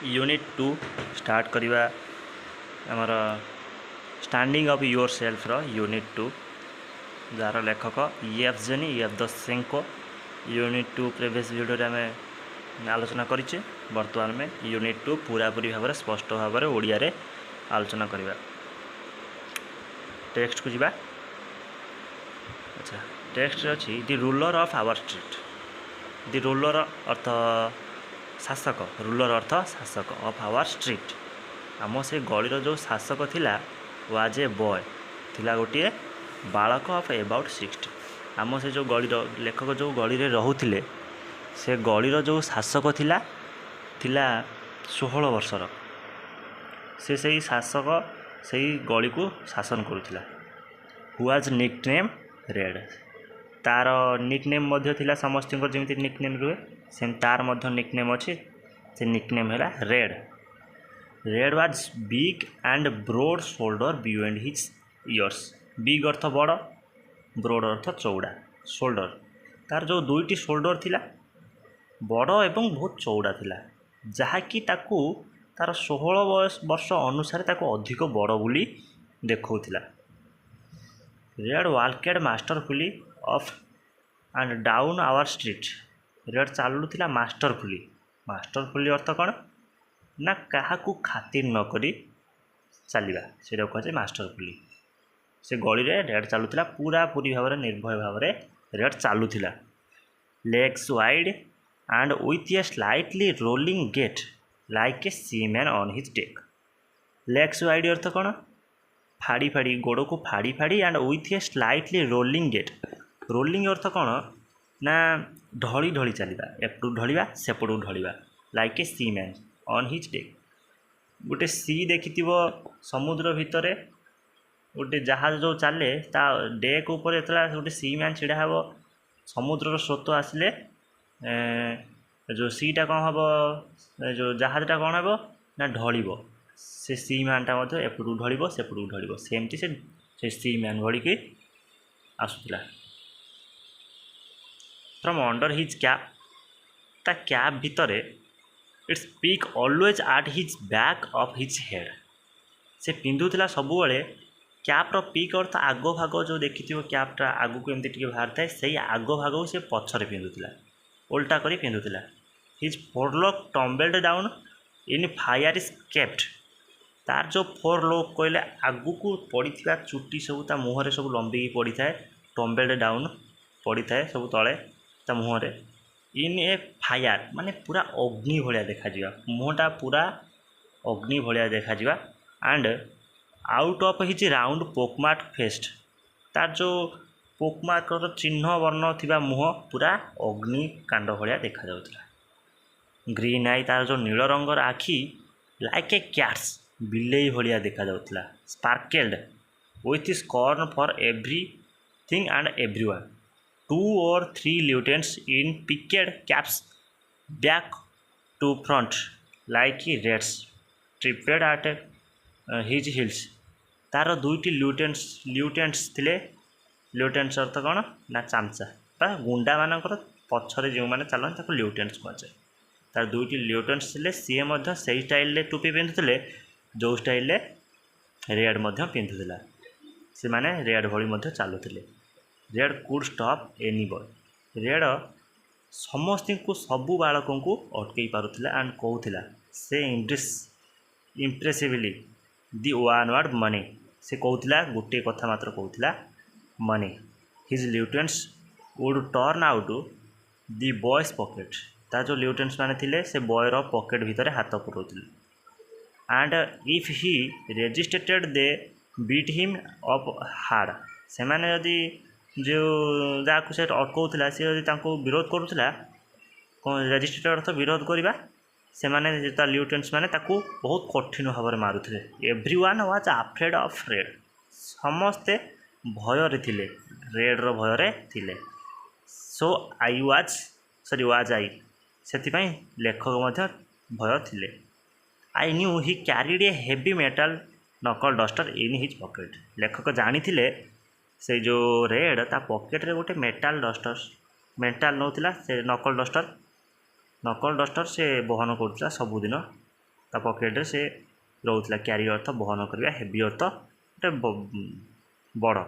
Unit 2 start करवा आमर standing of your self unit 2 jar लेखक येवजेनी येवदसेंको। यूनिट 2 प्रीवियस वीडियो आम आलोचना करें। बर्तमान में यूनिट 2 पूरापूरी भाव में स्पष्ट भाव में ओडिया रे आलोचना करवा। टेक्स्ट को जीवा। अच्छा, टेक्स्ट अच्छी the ruler of our street. The ruler अर्थ शासक, रूलर अर्थ शासक ऑफ आवर स्ट्रीट। आम से गलीर जो शासक थिला वाज ए बॉय, थिला गोटे बालक ऑफ अबाउट 60। आम से जो गलीर लेखक जो गली रे रहुथिले से गलीर जो शासक थिला 16 वर्षर। से सही शासक सही गली को शासन करुथिला। हुआज निकनेम रेड। तार निकनेम मध्य थिला समस्त जमी निकनेम रुहे सेम तार मध्य निकनेम अच्छी। से निकनेम है Red. Red was big and broad shoulder beyond his years. Big अर्थ बड़, ब्रोड अर्थ चौड़ा। शोल्डर तार जो दुईटी शोल्डर थिला बड़ एवं बहुत चौड़ा थिला, जहाँकि ताकू तार 16 वर्ष अनुसार ताकू अधिक बड़ बोली देखौथिला। Red walked masterfully up and down our street. Red चलुला मास्टरफुली। मास्टरफुली अर्थ कौन ना काहाकू खातिर न करी चलवा, से कहे मास्टरफुली। से गली रे रेड चलुला पूरा पूरी भाव में निर्भय भाव में रेड चलुला। Legs wide and with a slightly rolling gait like a seaman on his deck. Legs wide अर्थ कौन फाड़ी फाड़ी गोड़ को फाड़ी फाड़ी and with a slightly rolling gait. Rolling अर्थ कौन ना ढली ढली चलवा, एपटू ढलिया सेपटू ढलिया like a seaman on his deck. गोटे सी देखि समुद्र भितर गोटे जहाज जो चले ता डेक उपर गोटे सीमैन छिड़ा हे समुद्र स्रोत आसिले जो सीटा कौन हम जो जहाजटा कौन हम ना ढलिब। से सीमैनटा एपटू ढलिब सेपटू ढलिब सेमती से सीमैन भड़िकी आसुला। फ्रॉम अंडर हिज कैप, ता कैप भितर its peak always at his back of his head. से पिंधुला सबुबले कैप्र पीक अर्थ आग भाग जो देखि कैप्टा आग को एमती बाहर थाए से आग भाग को सी पछरे पिंधुला, उल्टा करी पिंधुला। His forelock tumbled down in fire is kept. तार जो फोरलॉक कहले आग को पड़ी चुट्टी सब ता मुहर सब लंबिकी पड़ी थाए। टम्बेल्ड डाउन पड़ी थाए सब तले ता मुहर। इन ए फायर माने पूरा अग्नि भाया देखा, मुहटा पूरा अग्नि भाया देखा। And out of his round pockmark faced. तार जो पोकमार्क चिन्ह वर्ण थिबा मुह पूरा अग्नि कांड भाया देखा जाउतला। ग्रीन आई तार जो नील रंगर आखि लाइक ए कैट्स बिलेई भाया देखा जाउतला। Sparkled with scorn for everything and everyone. 2 or 3 lieutenants in picked caps back to front like rats tripped at his heels। तार दुईटी ल्यूटेंट्स थिले। ल्यूटेंट्स अर्थ कौन ना चामचा बा गुंडा मानकर पछरे जो मैंने चलते ताको ल्यूटेंट्स कहुए। तार दुईटी ल्यूटेंट्स थिले, सी मध्य से स्टाइल टोपी पिंधुले जो स्टाइल रेड मध्य पिंधुला। से माने रेड भली मध्य चलुले। Red could stop any boy. Red समस्त को सबू बालक को अटकई पारुला एंड कहूला से impressively the one word money. से कहूला गोटे कथा मात्र कहूला money. His lieutenants would turn out the boys pocket. ता जो ल्यूटेंट्स माने थिले से बॉयर पॉकेट भितर हाथ पुराउथिले। And if he resisted they beat him up hard. से माने यदि जो जहाँ से अटकाउला सी विरोध करूला रेजिस्ट्रेटेड अर्थ विरोध करवा। से माने ल्यूटेंट्स माने ताकू बहुत कठिन भाव में मारुले। Everyone was afraid of Red. समस्ते भयर थिले, रेड्र भयर थिले। सो आई वाज आई से लेखक मध्य भय थिले। I knew he carried A heavy metal नकल डस्टर इन हिज पॉकेट। लेखक जानी थिले से जो रेड ता पॉकेट रे गोटे मेटाल नौला से नकल डस्टर से बहन करुला सबुदिन ତା ପକେଟ୍ରେ ସେ ରହୁଥିଲା। କ୍ୟାରି ଅର୍ଥ ବହନ କରିବା, ହେଭି ଅର୍ଥ ଗୋଟେ ବଡ଼